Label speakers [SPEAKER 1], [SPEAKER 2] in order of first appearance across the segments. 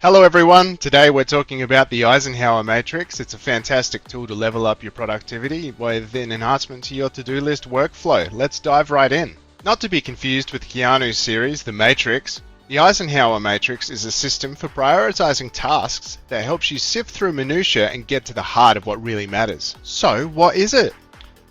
[SPEAKER 1] Hello everyone, today we're talking about the Eisenhower Matrix. It's a fantastic tool to level up your productivity with an enhancement to your to-do list workflow. Let's dive right in. Not to be confused with Keanu's series, The Matrix, the Eisenhower Matrix is a system for prioritizing tasks that helps you sift through minutiae and get to the heart of what really matters. So, what is it?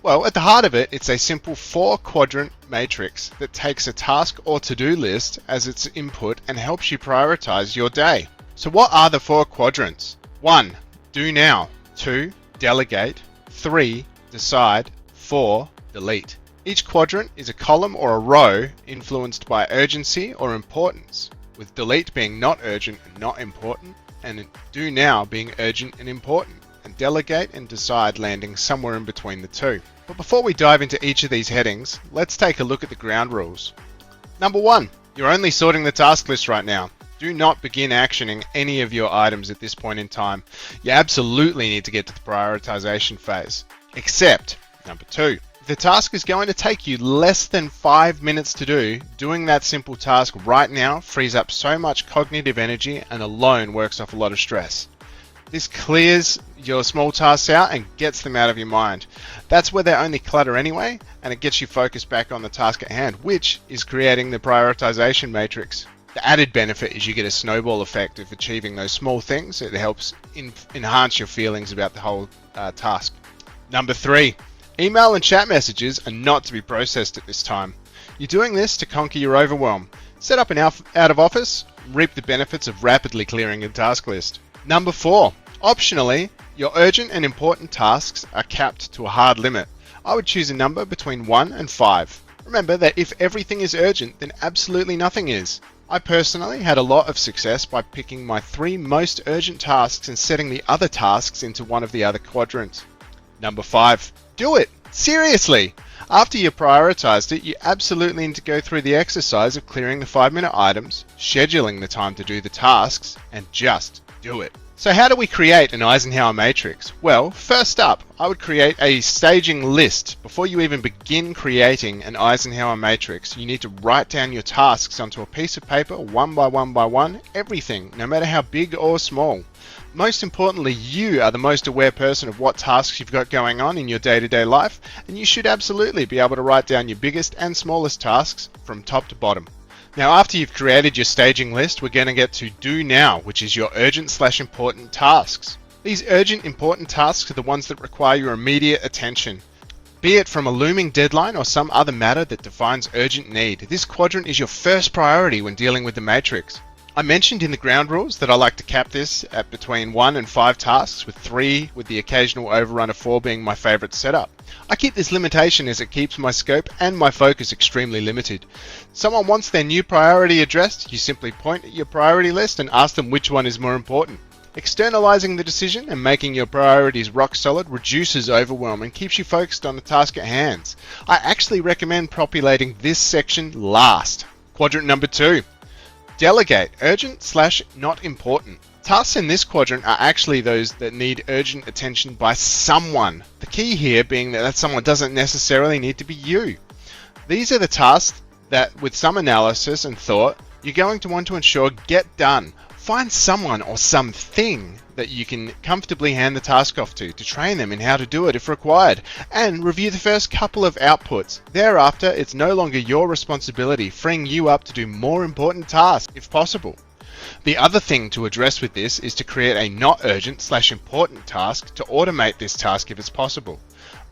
[SPEAKER 1] Well, at the heart of it, it's a simple 4-quadrant matrix that takes a task or to-do list as its input and helps you prioritize your day. So what are the 4 quadrants? 1. Do now. 2. Delegate. 3. Decide. 4. Delete. Each quadrant is a column or a row influenced by urgency or importance, with delete being not urgent and not important, and do now being urgent and important, and delegate and decide landing somewhere in between the two. But before we dive into each of these headings, let's take a look at the ground rules. Number 1. You're only sorting the task list right now. Do not begin actioning any of your items at this point in time. You absolutely need to get to the prioritization phase. Except, number 2, if the task is going to take you less than 5 minutes to do, doing that simple task right now frees up so much cognitive energy and alone works off a lot of stress. This clears your small tasks out and gets them out of your mind. That's where they're only clutter anyway, and it gets you focused back on the task at hand, which is creating the prioritization matrix. The added benefit is you get a snowball effect of achieving those small things. It helps enhance your feelings about the whole task. Number 3, email and chat messages are not to be processed at this time. You're doing this to conquer your overwhelm. Set up an out of office, reap the benefits of rapidly clearing your task list. Number 4, optionally, your urgent and important tasks are capped to a hard limit. I would choose a number between 1 and 5. Remember that if everything is urgent, then absolutely nothing is. I personally had a lot of success by picking my 3 most urgent tasks and setting the other tasks into one of the other quadrants. Number 5, do it! Seriously! After you've prioritized it, you absolutely need to go through the exercise of clearing the 5-minute items, scheduling the time to do the tasks, and just do it. So how do we create an Eisenhower Matrix? Well, first up, I would create a staging list. Before you even begin creating an Eisenhower Matrix, you need to write down your tasks onto a piece of paper, one by one, everything, no matter how big or small. Most importantly, you are the most aware person of what tasks you've got going on in your day-to-day life, and you should absolutely be able to write down your biggest and smallest tasks from top to bottom. Now, after you've created your staging list, we're going to get to do now, which is your urgent/important tasks. These urgent, important tasks are the ones that require your immediate attention. Be it from a looming deadline or some other matter that defines urgent need, this quadrant is your first priority when dealing with the matrix. I mentioned in the ground rules that I like to cap this at between 1 and 5 tasks, with 3 with the occasional overrun of 4 being my favorite setup. I keep this limitation as it keeps my scope and my focus extremely limited. Someone wants their new priority addressed, you simply point at your priority list and ask them which one is more important. Externalizing the decision and making your priorities rock solid reduces overwhelm and keeps you focused on the task at hand. I actually recommend populating this section last. Quadrant number 2. Delegate, urgent/not important. Tasks in this quadrant are actually those that need urgent attention by someone. The key here being that someone doesn't necessarily need to be you. These are the tasks that, with some analysis and thought, you're going to want to ensure get done. Find someone or something that you can comfortably hand the task off to train them in how to do it if required, and review the first couple of outputs. Thereafter, it's no longer your responsibility, freeing you up to do more important tasks if possible. The other thing to address with this is to create a not urgent/important task to automate this task if it's possible.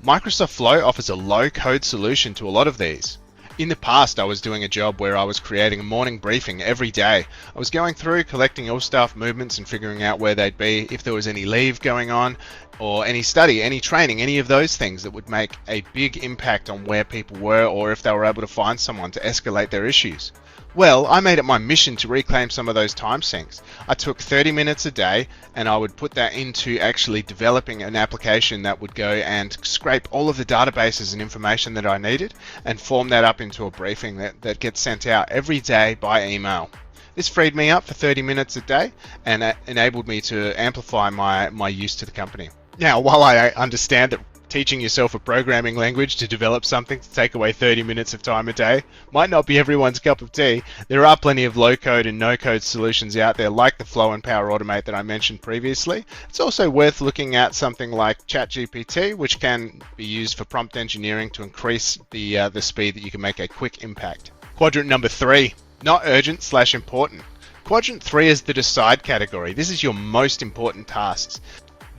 [SPEAKER 1] Microsoft Flow offers a low-code solution to a lot of these. In the past, I was doing a job where I was creating a morning briefing every day. I was going through, collecting all staff movements and figuring out where they'd be, if there was any leave going on, or any study, any training, any of those things that would make a big impact on where people were or if they were able to find someone to escalate their issues. Well, I made it my mission to reclaim some of those time sinks. I took 30 minutes a day and I would put that into actually developing an application that would go and scrape all of the databases and information that I needed and form that up into a briefing that gets sent out every day by email. This freed me up for 30 minutes a day and enabled me to amplify my use to the company. Now, while I understand that teaching yourself a programming language to develop something to take away 30 minutes of time a day might not be everyone's cup of tea. There are plenty of low-code and no-code solutions out there like the Flow and Power Automate that I mentioned previously. It's also worth looking at something like ChatGPT, which can be used for prompt engineering to increase the speed that you can make a quick impact. Quadrant number 3, not urgent/important. Quadrant 3 is the decide category. This is your most important tasks.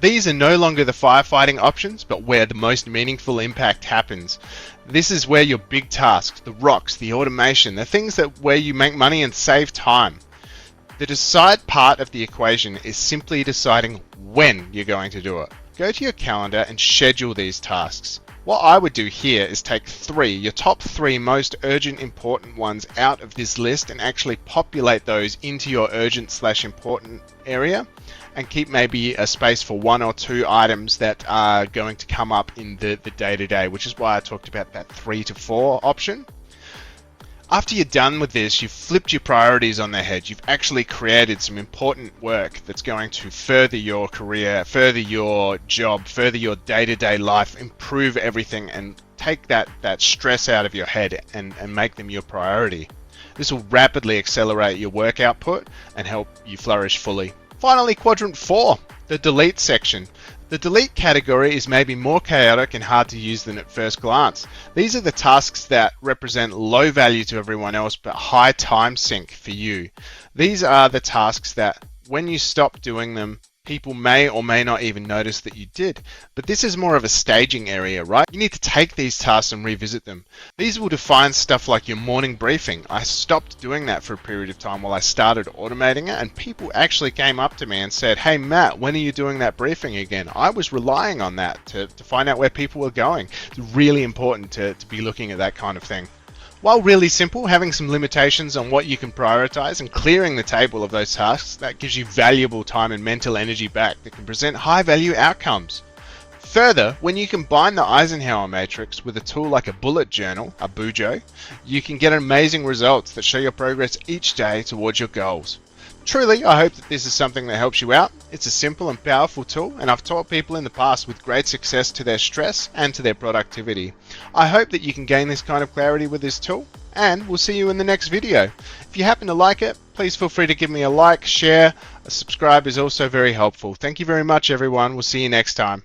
[SPEAKER 1] These are no longer the firefighting options, but where the most meaningful impact happens. This is where your big tasks, the rocks, the automation, the things where you make money and save time. The decide part of the equation is simply deciding when you're going to do it. Go to your calendar and schedule these tasks. What I would do here is take your top 3 most urgent important ones out of this list and actually populate those into your urgent/important area, and keep maybe a space for 1 or 2 items that are going to come up in the day-to-day, which is why I talked about that 3 to 4 option. After you're done with this, you've flipped your priorities on their head. You've actually created some important work that's going to further your career, further your job, further your day-to-day life, improve everything, and take that stress out of your head and make them your priority. This will rapidly accelerate your work output and help you flourish fully. Finally, quadrant 4, the delete section. The delete category is maybe more chaotic and hard to use than at first glance. These are the tasks that represent low value to everyone else but high time sink for you. These are the tasks that when you stop doing them, people may or may not even notice that you did. But this is more of a staging area, right? You need to take these tasks and revisit them. These will define stuff like your morning briefing. I stopped doing that for a period of time while I started automating it, and people actually came up to me and said, "Hey Matt, when are you doing that briefing again?" I was relying on that to find out where people were going. It's really important to be looking at that kind of thing. While really simple, having some limitations on what you can prioritize and clearing the table of those tasks, that gives you valuable time and mental energy back that can present high value outcomes. Further, when you combine the Eisenhower Matrix with a tool like a bullet journal, a bujo, you can get amazing results that show your progress each day towards your goals. Truly, I hope that this is something that helps you out. It's a simple and powerful tool, and I've taught people in the past with great success to their stress and to their productivity. I hope that you can gain this kind of clarity with this tool, and we'll see you in the next video. If you happen to like it, please feel free to give me a like, share, a subscribe is also very helpful. Thank you very much everyone, we'll see you next time.